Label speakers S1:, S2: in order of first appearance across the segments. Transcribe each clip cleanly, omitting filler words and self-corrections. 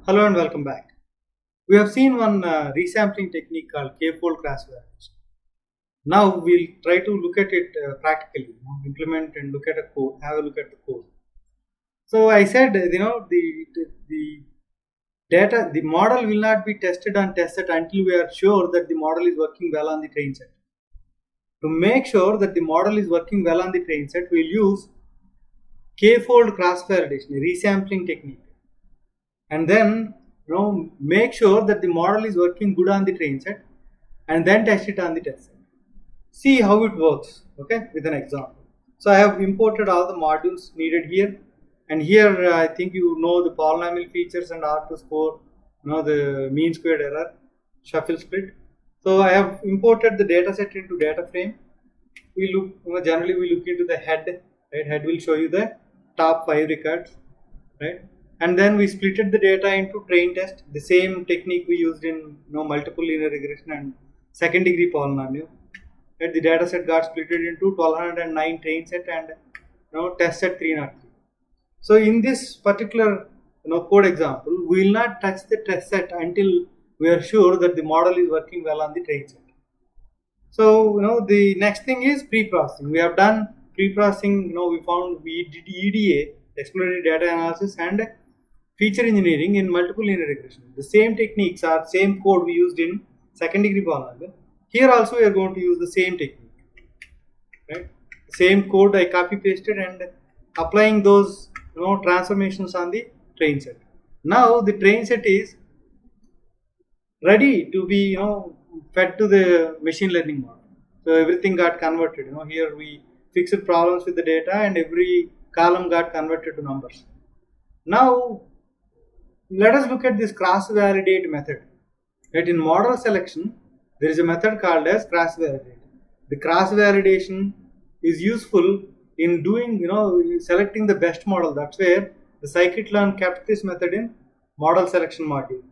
S1: Hello and welcome back. We have seen one resampling technique called k-fold cross validation. Now we'll try to look at it practically, implement and look at a code, have a look at the code. So I said, the data, the model will not be tested on test set until we are sure that the model is working well on the train set. To make sure that the model is working well on the train set, we'll use k-fold cross validation, a resampling technique. And then make sure that the model is working good on the train set and then test it on the test set. See how it works, okay, with an example. So I have imported all the modules needed here, and here I think you know the polynomial features and R2 score, the mean squared error, shuffle split. So I have imported the data set into data frame. We look, generally we look into the head, right? Head will show you the top 5 records, right? And then we splitted the data into train test, the same technique we used in multiple linear regression and second degree polynomial. Right? The data set got splitted into 1209 train set and test set 303. So in this particular code example, we will not touch the test set until we are sure that the model is working well on the train set. So the next thing is pre-processing. We have done pre-processing. We did EDA, exploratory data analysis, and feature engineering in multiple linear regression. The same techniques are same code we used in second degree polynomial. Here also we are going to use the same technique, right? Same code I copy pasted and applying those transformations on the train set. Now the train set is ready to be fed to the machine learning model. So everything got converted. Here we fixed problems with the data and every column got converted to numbers. Now let us look at this cross validate method. Right? In model selection, there is a method called as cross validate. The cross validation is useful in doing, selecting the best model. That's where the scikit-learn kept this method in model selection module.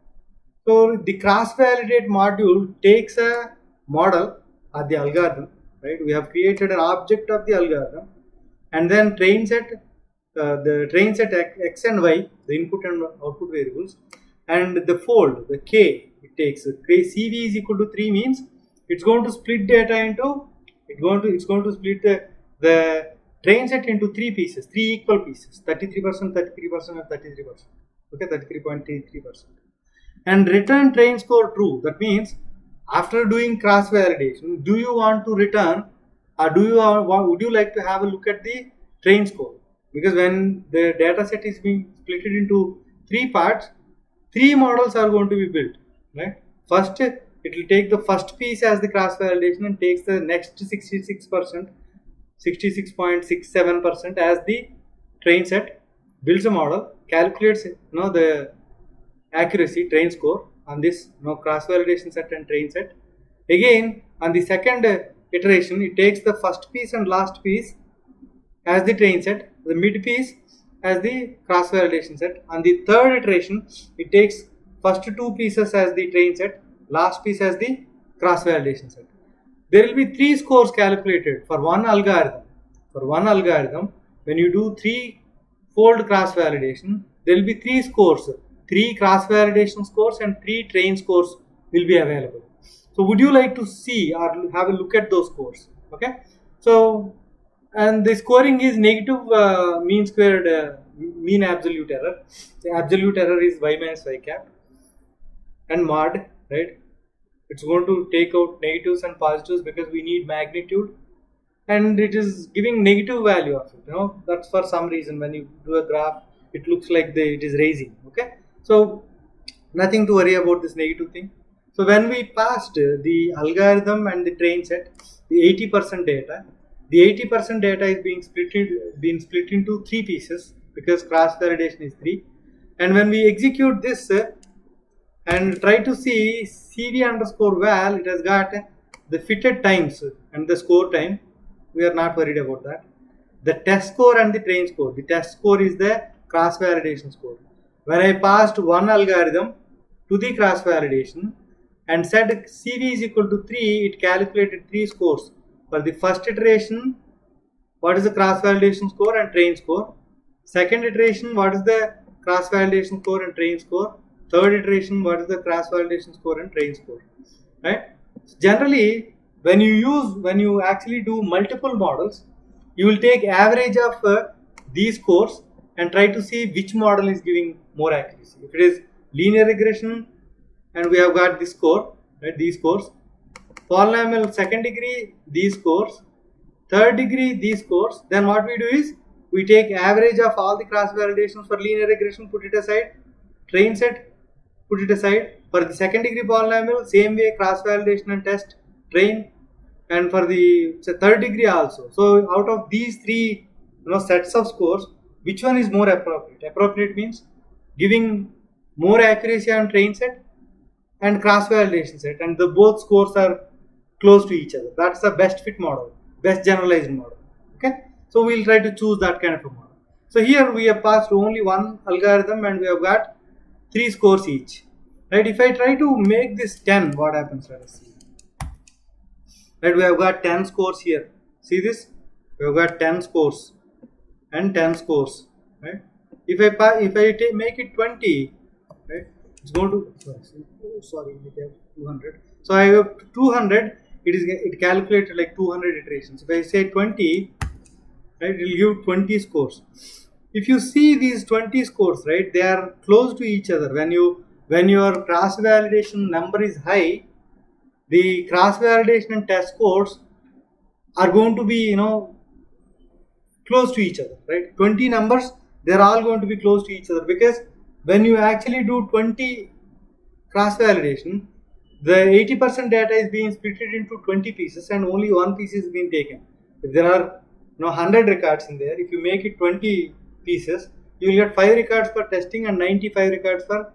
S1: So the cross validate module takes a model or the algorithm, right? We have created an object of the algorithm and then trains it. The train set x and y, the input and output variables, and the fold, the k, it takes cv is equal to 3 means it's going to split data into it's going to split the train set into 3 pieces, 3 equal pieces, 33%, 33%, and 33%. Okay, 33.33%, and return train score true. That means after doing cross validation, do you want to return or would you like to have a look at the train score? Because when the data set is being split into 3 parts, 3 models are going to be built, right? First, it will take the first piece as the cross validation and takes the next 66%, 66.67% as the train set, builds a model, calculates the accuracy train score on this cross validation set and train set. Again, on the second iteration, it takes the first piece and last piece as the train set, the mid piece as the cross validation set. On the third iteration, it takes first 2 pieces as the train set, last piece as the cross validation set. There will be 3 scores calculated for one algorithm. For one algorithm, when you do 3-fold cross validation, there will be 3 scores, 3 cross validation scores and 3 train scores will be available. So would you like to see or have a look at those scores? Okay, so and the scoring is negative mean squared mean absolute error. The absolute error is y minus y cap, and mod, right? It's going to take out negatives and positives because we need magnitude, and it is giving negative value of it. That's for some reason when you do a graph, it looks like it is raising. Okay, so nothing to worry about this negative thing. So when we passed the algorithm and the train set, the 80% data. The 80% data is being split into 3 pieces because cross validation is 3. And when we execute this and try to see cv underscore val, it has got the fitted times and the score time. We are not worried about that. The test score and the train score. The test score is the cross validation score. When I passed one algorithm to the cross validation and said cv is equal to 3, it calculated 3 scores. For the first iteration, what is the cross validation score and train score? Second iteration, what is the cross validation score and train score? third iteration, what is the cross validation score and train score, right? Generally, when you actually do multiple models, you will take average of these scores and try to see which model is giving more accuracy. If it is linear regression and we have got this score, right, these scores, polynomial second degree, these scores, third degree, these scores, then what we do is we take average of all the cross validations for linear regression, put it aside, train set, put it aside. For the second degree polynomial, same way, cross validation and test, train, and for the third degree also. So out of these three sets of scores, which one is more appropriate? Appropriate means giving more accuracy on train set and cross validation set, and the both scores are close to each other. That's the best fit model, best generalized model. Okay, so we'll try to choose that kind of a model. So here we have passed only one algorithm and we have got 3 scores each, right? If I try to make this 10, what happens? Let us see. Right, we have got 10 scores here. See this? We have got 10 scores and 10 scores, right? If I make it 20, right? It's going to sorry, we have 200. So I have 200. It calculated like 200 iterations. If I say 20, right, it will give 20 scores. If you see these 20 scores, right, they are close to each other. When your cross validation number is high, the cross validation and test scores are going to be close to each other, right? 20 numbers, they're all going to be close to each other, because when you actually do 20 cross validation, the 80% data is being split into 20 pieces and only one piece is being taken. If there are 100 records in there, if you make it 20 pieces, you will get 5 records for testing and 95 records for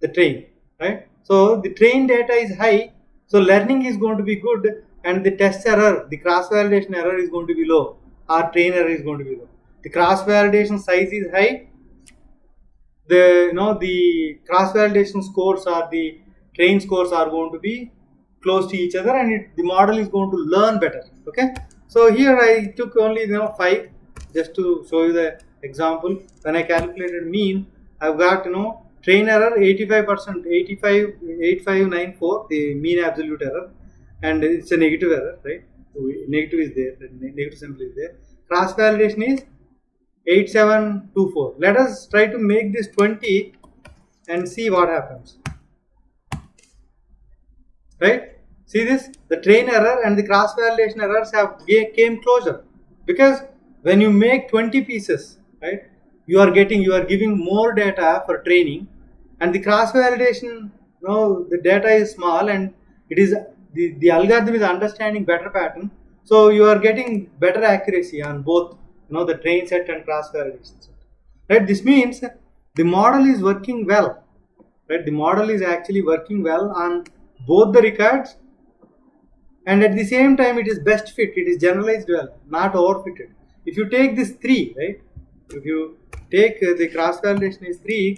S1: the train, right? So the train data is high, so learning is going to be good, and the test error, the cross validation error is going to be low, or train error is going to be low. The cross validation size is high, the cross validation scores or the train scores are going to be close to each other, and the model is going to learn better. Okay, so here I took only 5 just to show you the example. When I calculated mean, I've got train error 85%, 8594, the mean absolute error, and it's a negative error, right? So negative is there, negative symbol is there. Cross validation is 8724. Let us try to make this 20 and see what happens. Right? See this? The train error and the cross validation errors have came closer, because when you make 20 pieces, right, you are giving more data for training, and the cross validation, the data is small, and it is the algorithm is understanding better pattern, so you are getting better accuracy on both the train set and cross validation set, right? This means the model is working well, right? The model is actually working well on both the records, and at the same time it is best fit, it is generalized well, not overfitted. If you take this 3, right, if you take the cross validation is 3,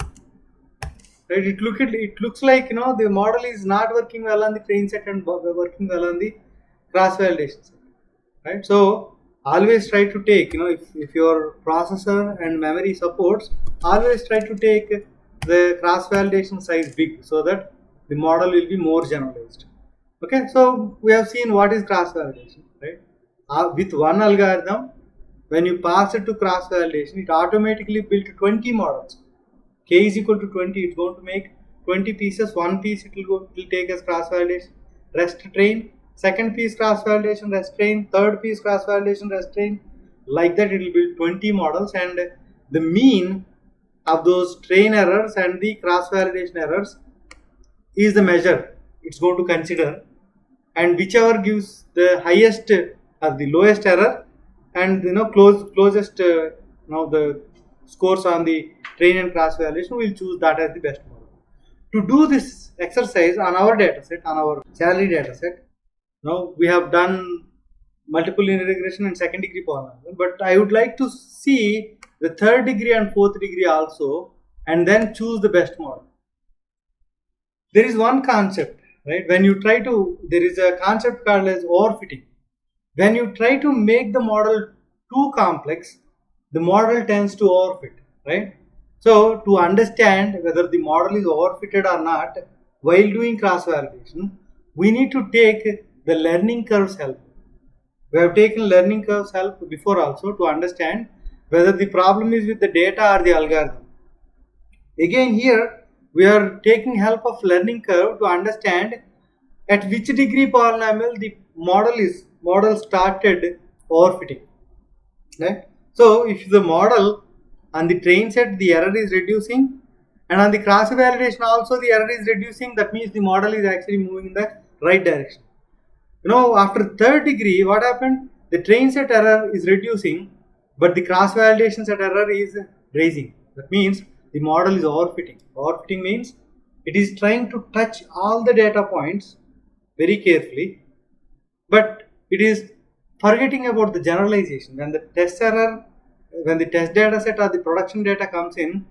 S1: right, it looks like the model is not working well on the train set and working well on the cross validation set, right? So always try to take, if your processor and memory supports, always try to take the cross validation size big, so that the model will be more generalized. Okay, so we have seen what is cross validation, right? With one algorithm, when you pass it to cross validation, it automatically built 20 models. K is equal to 20, it's going to make 20 pieces. One piece it will take as cross validation, rest train. Second piece cross validation, rest train. Third piece cross validation, rest train. Like that, it will build 20 models, and the mean of those train errors and the cross validation errors is the measure it's going to consider, and whichever gives the highest or the lowest error, and closest the scores on the train and cross validation, we'll choose that as the best model. To do this exercise on our data set, on our salary data set, now we have done multiple linear regression and second degree polynomial, but I would like to see the third degree and fourth degree also, and then choose the best model. There is one concept, right? When you try to, there is a concept called as overfitting. When you try to make the model too complex, the model tends to overfit, right? So to understand whether the model is overfitted or not while doing cross validation, we need to take the learning curves help. We have taken learning curves help before also to understand whether the problem is with the data or the algorithm. Again here we are taking help of learning curve to understand at which degree polynomial the model started overfitting. Right? So if the model on the train set the error is reducing, and on the cross validation also the error is reducing, that means the model is actually moving in the right direction. After third degree, what happened? The train set error is reducing, but the cross validation set error is raising. That means the model is overfitting. Overfitting means it is trying to touch all the data points very carefully, but it is forgetting about the generalization. When the test data set or the production data comes in,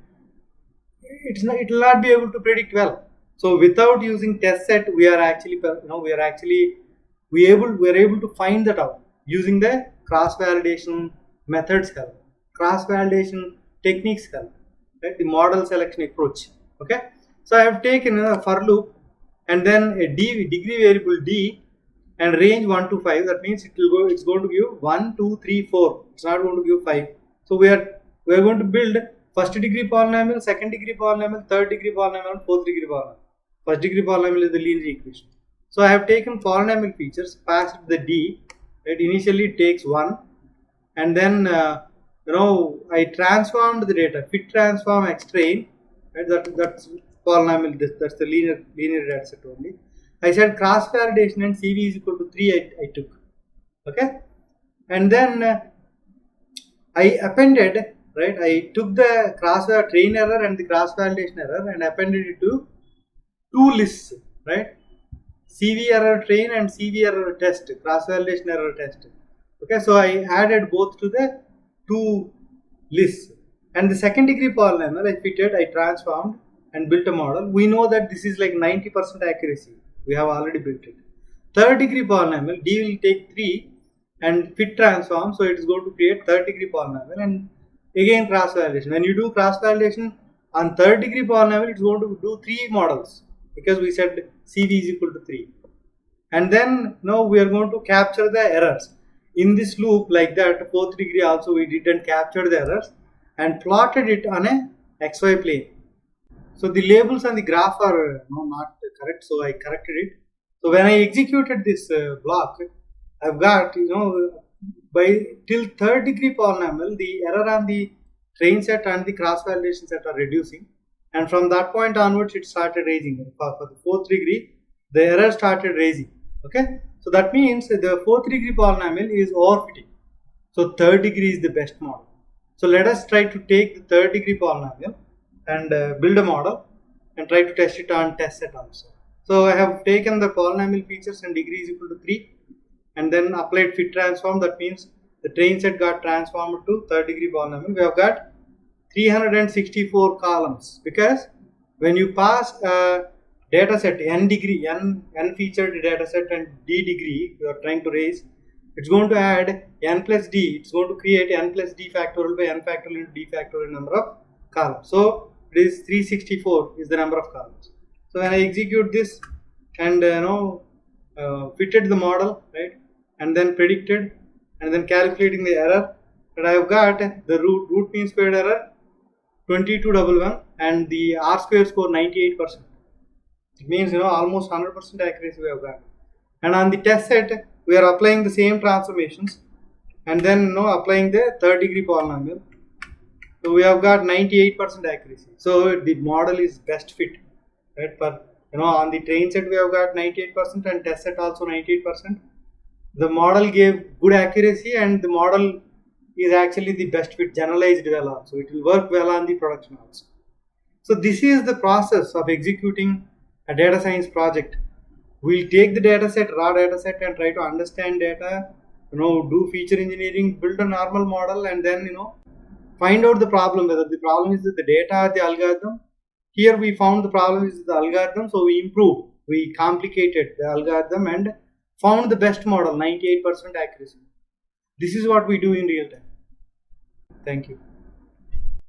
S1: it will not be able to predict well. So without using test set, we are able to find that out using the cross validation methods help, cross validation techniques help, right? The model selection approach. Okay, so I have taken a for loop and then a degree variable d and range 1 to 5. That means it's going to give 1, 2, 3, 4. It's not going to give 5. So we are going to build first degree polynomial, second degree polynomial, third degree polynomial, and fourth degree polynomial. First degree polynomial is the linear equation. So I have taken polynomial features, passed the d. It initially takes 1, and then I transformed the data, fit transform x train. Right? That's polynomial. That's the linear data set only. I said cross validation and CV is equal to 3. I took. Okay, and then I appended. Right, I took the train error and the cross validation error and appended it to two lists. Right, CV error train and CV error test, cross validation error test. Okay, so I added both to the two lists. And the second degree polynomial I fitted, I transformed and built a model. We know that this is like 90% accuracy. We have already built it. Third degree polynomial, d will take 3 and fit transform, so it is going to create third degree polynomial, and again cross validation. When you do cross validation on third degree polynomial, it's going to do 3 models because we said CV is equal to 3. And then now we are going to capture the errors in this loop. Like that, fourth degree also we didn't capture the errors and plotted it on a xy plane. So the labels on the graph are not correct, so I corrected it. So when I executed this block, I've got by till third degree polynomial, the error on the train set and the cross validation set are reducing, and from that point onwards it started raising. For the fourth degree, the error started raising. Okay, so that means the fourth degree polynomial is overfitting. So third degree is the best model. So let us try to take the third degree polynomial and build a model and try to test it on test set also. So I have taken the polynomial features and degree is equal to 3 and then applied fit transform. That means the train set got transformed to third degree polynomial. We have got 364 columns because when you pass a data set n degree, n featured data set and d degree you are trying to raise, it's going to add n plus d. It's going to create n plus d factorial by n factorial into d factorial number of columns. So it is 364 is the number of columns. So when I execute this and fitted the model, right, and then predicted and then calculating the error, and I have got the root mean squared error 2211 and the R square score 98%. It means almost 100% accuracy we have got. And on the test set we are applying the same transformations and then applying the third degree polynomial. So we have got 98% accuracy. So the model is best fit, right? For on the train set we have got 98% and test set also 98%. The model gave good accuracy and the model is actually the best fit, generalized well also. It will work well on the production also. So this is the process of executing a data science project. We'll take the data set, raw data set, and try to understand data, do feature engineering, build a normal model, and then find out the problem, whether the problem is with the data or the algorithm. Here we found the problem is with the algorithm, so we improved, we complicated the algorithm and found the best model, 98% accuracy. This is what we do in real time. Thank you.